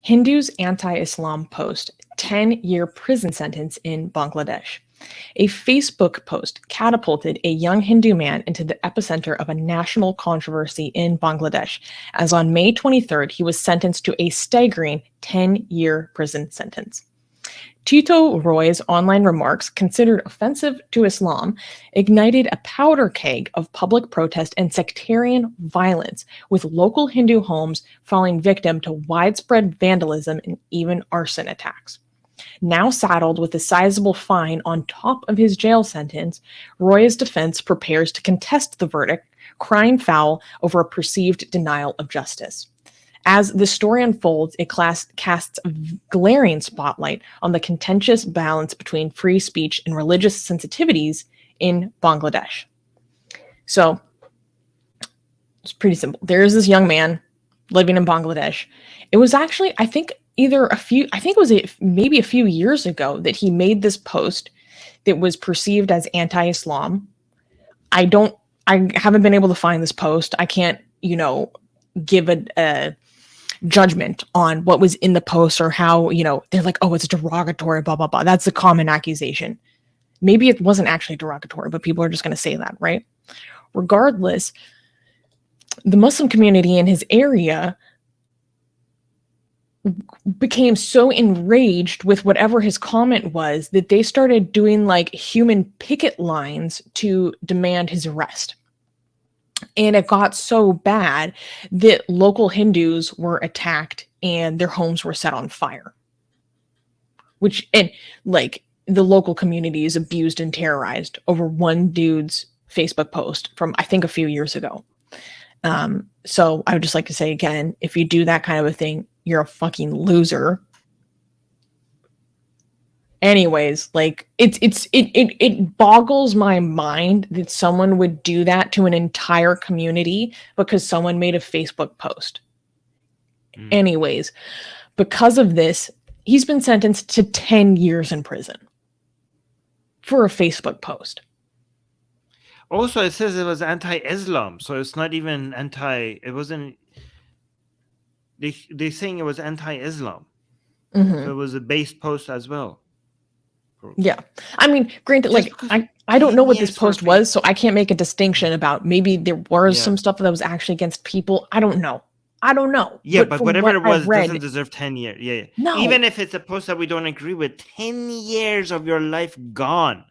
Hindus anti-Islam post, 10-year prison sentence in Bangladesh. A Facebook post catapulted a young Hindu man into the epicenter of a national controversy in Bangladesh, as on May 23rd, he was sentenced to a staggering 10-year prison sentence. Tito Roy's online remarks, considered offensive to Islam, ignited a powder keg of public protest and sectarian violence, with local Hindu homes falling victim to widespread vandalism and even arson attacks. Now saddled with a sizable fine on top of his jail sentence, Roy's defense prepares to contest the verdict, crying foul over a perceived denial of justice. As the story unfolds, it casts a glaring spotlight on the contentious balance between free speech and religious sensitivities in Bangladesh. So, it's pretty simple. There is this young man living in Bangladesh. It was actually, I think, maybe a few years ago that he made this post that was perceived as anti-Islam. I haven't been able to find this post. I can't, give a judgment on what was in the post or how, they're like, oh, it's derogatory, blah, blah, blah. That's the common accusation. Maybe it wasn't actually derogatory, but people are just going to say that, right? Regardless, the Muslim community in his area became so enraged with whatever his comment was that they started doing like human picket lines to demand his arrest. And it got so bad that local Hindus were attacked and their homes were set on fire. And the local community is abused and terrorized over one dude's Facebook post from, I think, a few years ago. So I would just like to say again, if you do that kind of a thing, you're a fucking loser. Anyways, it boggles my mind that someone would do that to an entire community because someone made a Facebook post. Anyways, because of this, he's been sentenced to 10 years in prison for a Facebook post. Also, it says it was anti-Islam, so it's not even it wasn't, they're saying it was anti-Islam. Mm-hmm. So it was a based post as well. Yeah. I mean, granted, I don't know what this post was, so I can't make a distinction about maybe there was some stuff that was actually against people. I don't know. Yeah, but whatever it was, doesn't deserve 10 years. Yeah. No. Even if it's a post that we don't agree with, 10 years of your life gone.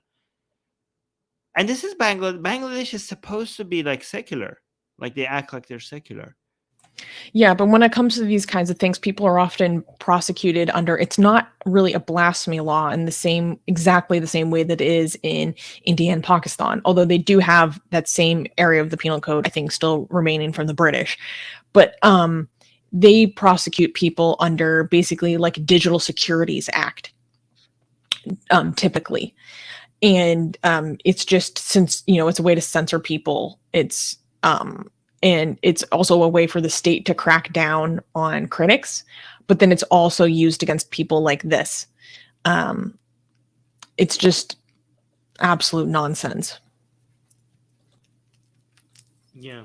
And this is Bangladesh. Bangladesh is supposed to be like secular. Like they act like they're secular. Yeah, but when it comes to these kinds of things, people are often prosecuted under, it's not really a blasphemy law in exactly the same way that it is in India and Pakistan, although they do have that same area of the penal code, I think, still remaining from the British. But they prosecute people under basically like Digital Securities Act, typically. And it's just, since, it's a way to censor people, and it's also a way for the state to crack down on critics, but then it's also used against people like this. It's just absolute nonsense. Yeah.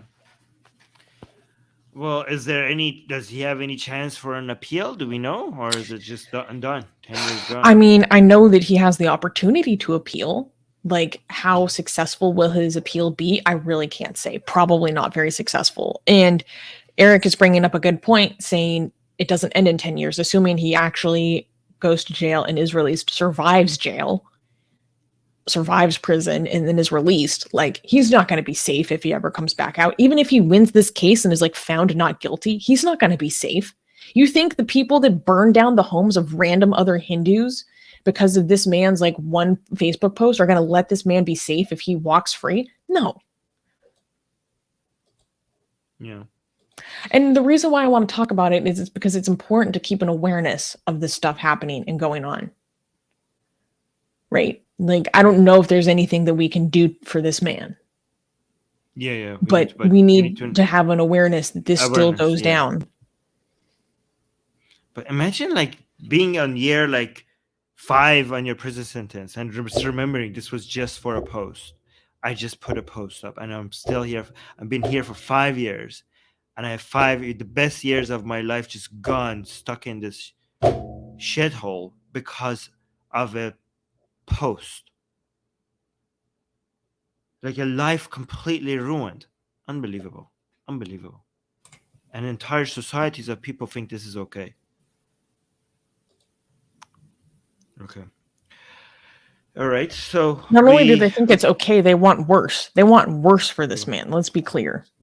Well, does he have any chance for an appeal? Do we know? Or is it just done? 10 years done? I mean, I know that he has the opportunity to appeal. Like, how successful will his appeal be? I really can't say. Probably not very successful. And Eric is bringing up a good point, saying it doesn't end in 10 years, assuming he actually goes to jail and is released, survives prison, and then is released. Like, he's not going to be safe if he ever comes back out. Even if he wins this case and is like found not guilty, he's not going to be safe. You think the people that burn down the homes of random other Hindus because of this man's like one Facebook post are going to let this man be safe if he walks free? No. Yeah. And the reason why I want to talk about it is because it's important to keep an awareness of this stuff happening and going on. Right? Like, I don't know if there's anything that we can do for this man. Yeah. But we need to have an awareness that this still goes down. But imagine like being on year like 5 on your prison sentence and remembering this was just for a post. I just put a post up and I'm still here. I've been here for 5 years and I have the best years of my life just gone, stuck in this shithole because of a post. Like a life completely ruined. Unbelievable. Unbelievable. And entire societies of people think this is okay. Okay. All right. So Not only do they think it's okay, they want worse. They want worse for this man. Let's be clear.